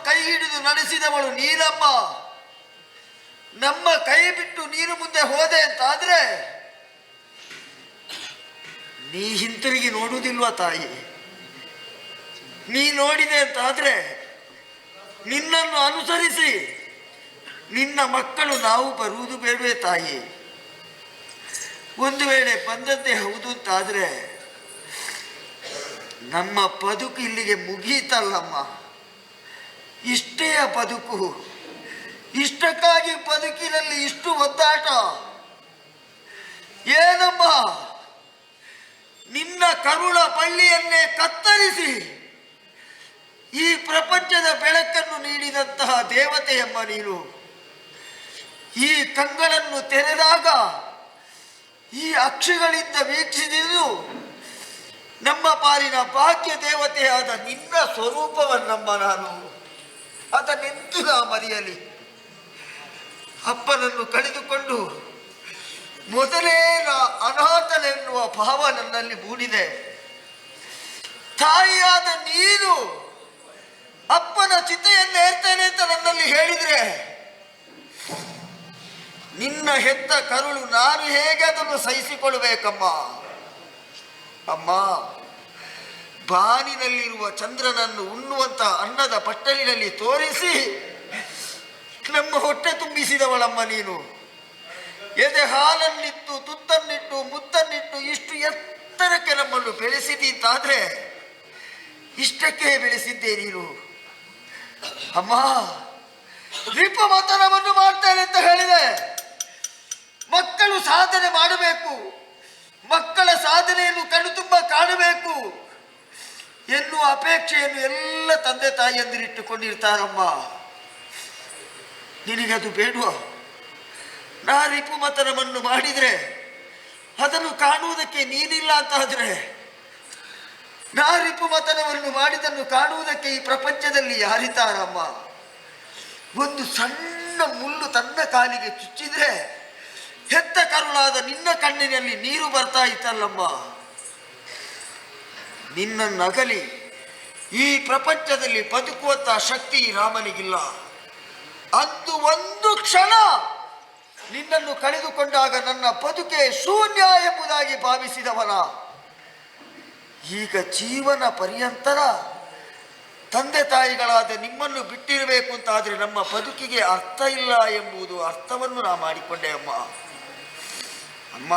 ಕೈ ಹಿಡಿದು ನಡೆಸಿದವಳು ನೀನಮ್ಮ. ನಮ್ಮ ಕೈ ಬಿಟ್ಟು ನೀನು ಮುಂದೆ ಹೋದೆ ಅಂತಾದ್ರೆ ನೀ ಹಿಂತಿರುಗಿ ನೋಡುವುದಿಲ್ವಾ ತಾಯಿ? ನೀ ನೋಡಿದೆ ಅಂತಾದ್ರೆ ನಿನ್ನನ್ನು ಅನುಸರಿಸಿ ನಿನ್ನ ಮಕ್ಕಳು ನಾವು ಬರುವುದು ಬೇಡವೇ ತಾಯಿ? ಒಂದು ವೇಳೆ ಬಂದದ್ದೇ ಹೌದು ಅಂತಾದ್ರೆ ನಮ್ಮ ಬದುಕು ಇಲ್ಲಿಗೆ ಮುಗೀತಲ್ಲಮ್ಮ. ಇಷ್ಟೇ ಬದುಕು. ಇಷ್ಟಕ್ಕಾಗಿ ಬದುಕಿನಲ್ಲಿ ಇಷ್ಟು ಒದ್ದಾಟ ಏನಮ್ಮ? ನಿನ್ನ ಕರುಳ ಬಳ್ಳಿಯನ್ನೇ ಕತ್ತರಿಸಿ ಈ ಪ್ರಪಂಚದ ಬೆಳಕನ್ನು ನೀಡಿದಂತಹ ದೇವತೆಯಮ್ಮ ನೀನು. ಈ ಕಂಗಳನ್ನು ತೆರೆದಾಗ ಈ ಅಕ್ಷಿಗಳಿಂದ ವೀಕ್ಷಿಸಿದ್ದು ನಮ್ಮ ಪಾಲಿನ ಭಾಗ್ಯ ದೇವತೆಯಾದ ನಿನ್ನ ಸ್ವರೂಪವನ್ನಮ್ಮ. ನಾನು ಅದನ್ನೆಂತೂ ನಾ ಮರೆಯಲಿ. ಅಪ್ಪನನ್ನು ಕಳೆದುಕೊಂಡು ಮೊದಲೇ ನಾ ಅನಾಥನೆನ್ನುವ ಭಾವ ನನ್ನಲ್ಲಿ ಮೂಡಿದೆ. ತಾಯಿಯಾದ ನೀನು ಅಪ್ಪನ ಚಿತೆಯನ್ನು ಏರ್ತೇನೆ ಅಂತ ನನ್ನಲ್ಲಿ ಹೇಳಿದ್ರೆ ನಿನ್ನ ಹೆತ್ತ ಕರುಳು ನಾನು ಹೇಗೆ ಅದನ್ನು ಸಹಿಸಿಕೊಳ್ಳಬೇಕಮ್ಮ? ಅಮ್ಮ, ಬಾನಿನಲ್ಲಿರುವ ಚಂದ್ರನನ್ನು ಉಣ್ಣುವಂತ ಅನ್ನದ ಬಟ್ಟಲಿನಲ್ಲಿ ತೋರಿಸಿ ನಮ್ಮ ಹೊಟ್ಟೆ ತುಂಬಿಸಿದವಳಮ್ಮ ನೀನು. ಎದೆ ಹಾಲನ್ನಿಟ್ಟು ತುತ್ತನ್ನಿಟ್ಟು ಮುತ್ತನ್ನಿಟ್ಟು ಇಷ್ಟು ಎತ್ತರಕ್ಕೆ ನಮ್ಮನ್ನು ಬೆಳೆಸಿದ್ದೀಂತಾದ್ರೆ ಇಷ್ಟಕ್ಕೆ ಬೆಳೆಸಿದ್ದೆ ನೀನು. ಅಮ್ಮ, ರಿಪುಮತನವನ್ನು ಮಾಡ್ತೇನೆ ಅಂತ ಹೇಳಿದೆ. ಮಕ್ಕಳು ಸಾಧನೆ ಮಾಡಬೇಕು, ಮಕ್ಕಳ ಸಾಧನೆಯನ್ನು ಕಣ್ಣುತುಂಬ ಕಾಣಬೇಕು ಎನ್ನುವ ಅಪೇಕ್ಷೆಯನ್ನು ಎಲ್ಲ ತಂದೆ ತಾಯಿಯಂದಿರಿಟ್ಟುಕೊಂಡಿರ್ತಾರಮ್ಮ. ನಿನಗದು ಬೇಡುವ? ನಾ ರಿಪುಮತನವನ್ನು ಮಾಡಿದರೆ ಅದನ್ನು ಕಾಣುವುದಕ್ಕೆ ನೀನಿಲ್ಲ ಅಂತಾದರೆ ನಾ ರಿಪುಮತನವನ್ನು ಮಾಡಿದನ್ನು ಕಾಣುವುದಕ್ಕೆ ಈ ಪ್ರಪಂಚದಲ್ಲಿ ಯಾರಿತಾರಮ್ಮ? ಒಂದು ಸಣ್ಣ ಮುಳ್ಳು ತನ್ನ ಕಾಲಿಗೆ ಚುಚ್ಚಿದ್ರೆ ಹೆತ್ತ ಕರುಳಾದ ನಿನ್ನ ಕಣ್ಣಿನಲ್ಲಿ ನೀರು ಬರ್ತಾ ಇತ್ತಲ್ಲಮ್ಮ. ನಿನ್ನ ನಗಲಿ ಈ ಪ್ರಪಂಚದಲ್ಲಿ ಬದುಕುವಂತಹ ಶಕ್ತಿ ರಾಮನಿಗಿಲ್ಲ. ಅಂದು ಒಂದು ಕ್ಷಣ ನಿನ್ನನ್ನು ಕಳೆದುಕೊಂಡಾಗ ನನ್ನ ಬದುಕೆ ಶೂನ್ಯ ಎಂಬುದಾಗಿ ಭಾವಿಸಿದವನ ಈಗ ಜೀವನ ಪರ್ಯಂತರ ತಂದೆ ತಾಯಿಗಳಾದ ನಿಮ್ಮನ್ನು ಬಿಟ್ಟಿರಬೇಕು ಅಂತಾದರೆ ನಮ್ಮ ಬದುಕಿಗೆ ಅರ್ಥ ಇಲ್ಲ ಎಂಬುದು ಅರ್ಥವನ್ನು ನಾ ಮಾಡಿಕೊಂಡೆ ಅಮ್ಮ. ಅಮ್ಮ,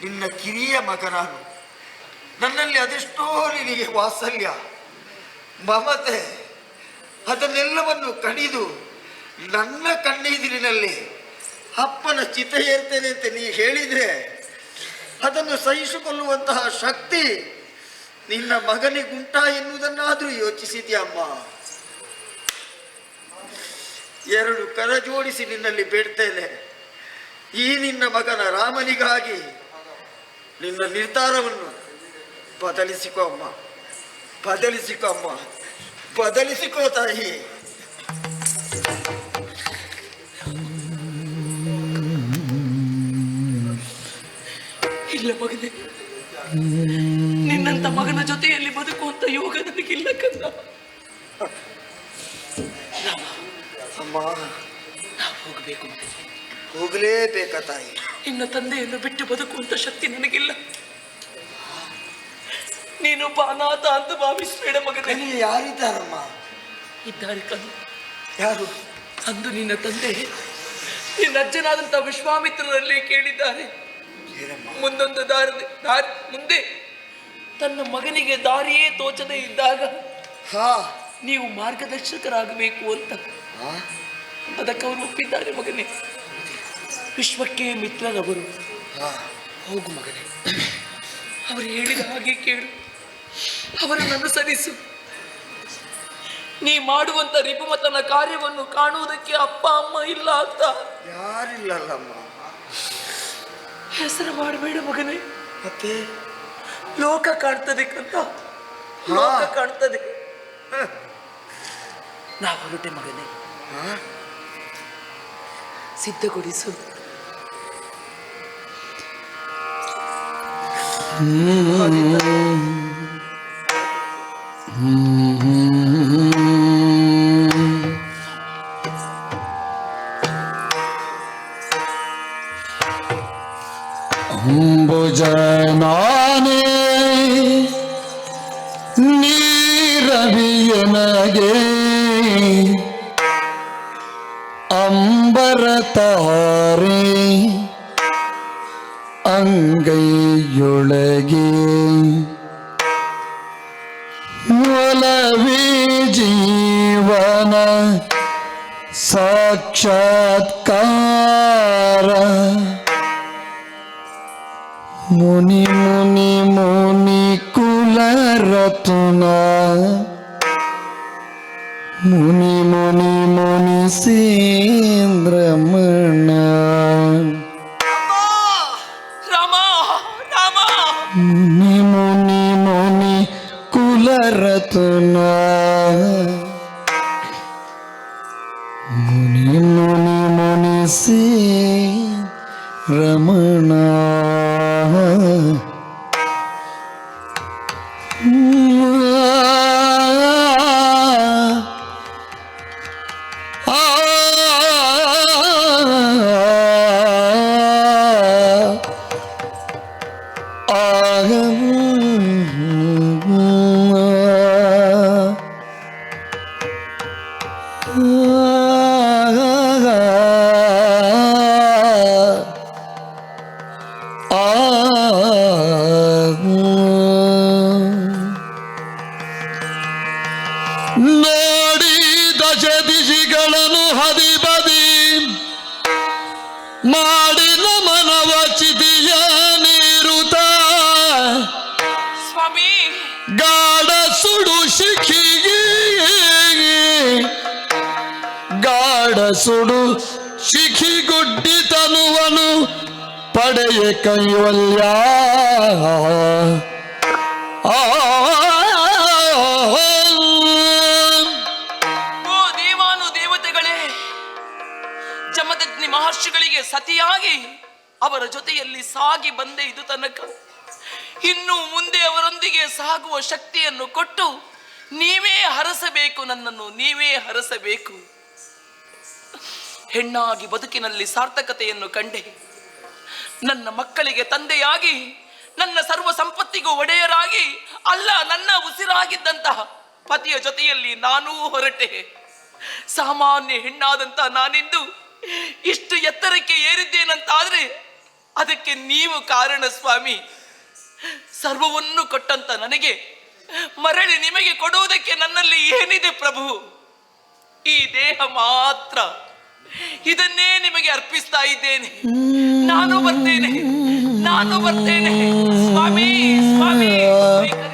ನಿನ್ನ ಕಿರಿಯ ಮಗ ನಾನು. ನನ್ನಲ್ಲಿ ಅದೆಷ್ಟೋ ನಿನಗೆ ವಾತ್ಸಲ್ಯ, ಮಮತೆ ಅದನ್ನೆಲ್ಲವನ್ನು ಕಡಿದು ನನ್ನ ಕಣ್ಣೆದುರಿನಲ್ಲಿ ಅಪ್ಪನ ಚಿತೆ ಏರ್ತೇನೆ ಅಂತ ನೀ ಹೇಳಿದರೆ ಅದನ್ನು ಸಹಿಸಿಕೊಳ್ಳುವಂತಹ ಶಕ್ತಿ ನಿನ್ನ ಮಗನಿಗುಂಟಾ ಎನ್ನುವುದನ್ನಾದರೂ ಯೋಚಿಸಿದ್ಯಮ್ಮ. ಎರಡು ಕರ ಜೋಡಿಸಿ ನಿನ್ನಲ್ಲಿ ಬೇಡ್ತೇನೆ, ಈ ನಿನ್ನ ಮಗನ ರಾಮನಿಗಾಗಿ ನಿನ್ನ ನಿರ್ಧಾರವನ್ನು ಬದಲಿಸಿಕೋ ಅಮ್ಮ, ಬದಲಿಸಿಕೋ ಅಮ್ಮ, ಬದಲಿಸಿಕೋ ತಾಯಿ. ಇಲ್ಲ ಮಗನೇ, ನಿನ್ನಂತ ಮಗನ ಜೊತೆಯಲ್ಲಿ ಬದುಕುವಂತ ಯೋಗ ನನಗಿಲ್ಲ ಕಂದ. ಅಮ್ಮ, ನಾವು ಹೋಗಬೇಕು ಮಗನೇ, ಹೋಗಲೇಬೇಕ ತಾಯಿ. ನಿನ್ನ ತಂದೆಯನ್ನು ಬಿಟ್ಟು ಬದುಕುವಂತ ಶಕ್ತಿ ನನಗಿಲ್ಲ. ನೀನೊಬ್ಬ ಅನಾಥ ಅಂತ ಭಾವಿಸಬೇಡ ಮಗನೇ. ಯಾರಿದ್ದಾರಮ್ಮ? ಇದ್ದಾರೆ ಕಂದ. ಯಾರು? ಅಂದು ನಿನ್ನ ತಂದೆ ನಿನ್ನ ಅಜ್ಜನಾದಂತ ವಿಶ್ವಾಮಿತ್ರರಲ್ಲಿ ಕೇಳಿದ್ದಾರೆ, ಮುಂದೊಂದು ಮುಂದೆ ತನ್ನ ಮಗನಿಗೆ ದಾರಿಯೇ ತೋಚದೆ ಇದ್ದಾಗ ನೀವು ಮಾರ್ಗದರ್ಶಕರಾಗಬೇಕು ಅಂತ. ಅದಕ್ಕೆ ಅವರು ಒಪ್ಪಿದ್ದಾರೆ ಮಗನೇ. ವಿಶ್ವಕ್ಕೆ ಮಿತ್ರರವರು. ಹೋಗು ಮಗನೇ, ಅವರು ಹೇಳಿದ ಹಾಗೆ ಕೇಳು, ಅವರನ್ನು ಅನುಸರಿಸು. ನೀ ಮಾಡುವಂತ ರಿಪುಮತನ ಕಾರ್ಯವನ್ನು ಕಾಣುವುದಕ್ಕೆ ಅಪ್ಪ ಅಮ್ಮ ಇಲ್ಲ ಅಂತ ಯಾರಿಲ್ಲಲ್ಲಮ್ಮ. ಹೆಸರು ಮಾಡಬೇಡ ಮಗನೇ. ಮತ್ತೆ ಲೋಕ ಕಾಣ್ತದೆ ಕಂತ, ಲೋಕ ಕಾಣ್ತದೆ. ನಾ ಹೊರಟೆ ಮಗನೇ, ಸಿದ್ಧಗೊಳಿಸು. ಒಲವಿಯನಗೆ ಅಂಬರ ತಾರೆ ಅಂಗೈಯೊಳಗೆ ಒಲವಿ ಜೀವನ ಸಾಕ್ಷಾತ್ಕಾರ ಮುನಿ ಮುನಿ ಮುನಿ ಕುಲರತ್ನ ಮುನಿ ಮುನಿ ಮುನಿ ಸೇಂದ್ರಮಣ ರಾಮ ರಾಮ ಮುನಿ ಮುನಿ ಮುನಿ ಕುಲರತ್ನ ಮುನಿ ಮುನಿ ಮುನಿ ರಮಣ ನೋಡಿ ದಶ ದಿಶಿಗಳನ್ನು ಹದಿಬದಿ ಮಾಡಿ ನಮನವ ಚಿತಿಯ ನೀರುತ್ತ ಸ್ವಾಮಿ ಗಾಢ ಸುಡು ಶಿಖಿಗೆ ಗಾಢ ಸುಡು ಶಿಖಿಗುಡ್ಡಿ ತನುವನು ಪಡೆಯ ಕೈವಲ್ಯ ಓ ದೇವಾನು ದೇವತೆಗಳೇ, ಜಮದಗ್ನಿ ಮಹರ್ಷಿಗಳಿಗೆ ಸತಿಯಾಗಿ ಅವರ ಜೊತೆಯಲ್ಲಿ ಸಾಗಿ ಬಂದೆ ಇದು ತನಕ. ಇನ್ನು ಮುಂದೆ ಅವರೊಂದಿಗೆ ಸಾಗುವ ಶಕ್ತಿಯನ್ನು ಕೊಟ್ಟು ನೀವೇ ಹರಸಬೇಕು, ನನ್ನನ್ನು ನೀವೇ ಹರಸಬೇಕು. ಹೆಣ್ಣಾಗಿ ಬದುಕಿನಲ್ಲಿ ಸಾರ್ಥಕತೆಯನ್ನು ಕಂಡೆ, ನನ್ನ ಮಕ್ಕಳಿಗೆ ತಂದೆಯಾಗಿ, ನನ್ನ ಸರ್ವ ಸಂಪತ್ತಿಗೂ ಒಡೆಯರಾಗಿ, ಅಲ್ಲ ನನ್ನ ಉಸಿರಾಗಿದ್ದಂತಹ ಪತಿಯ ಜೊತೆಯಲ್ಲಿ ನಾನೂ ಹೊರಟೆ. ಸಾಮಾನ್ಯ ಹೆಣ್ಣಾದಂತ ನಾನಿಂದು ಇಷ್ಟು ಎತ್ತರಕ್ಕೆ ಏರಿದ್ದೇನಂತಾದ್ರೆ ಅದಕ್ಕೆ ನೀವು ಕಾರಣ ಸ್ವಾಮಿ. ಸರ್ವವನ್ನು ಕೊಟ್ಟಂತ ನನಗೆ ಮರಳಿ ನಿಮಗೆ ಕೊಡುವುದಕ್ಕೆ ನನ್ನಲ್ಲಿ ಏನಿದೆ ಪ್ರಭು? ಈ ದೇಹ ಮಾತ್ರ. ಇದನ್ನೇ ನಿಮಗೆ ಅರ್ಪಿಸ್ತಾ ಇದ್ದೇನೆ. ನಾನು ಬರ್ತೇನೆ ಸ್ವಾಮಿ, ಸ್ವೀಕರಿಸಿ.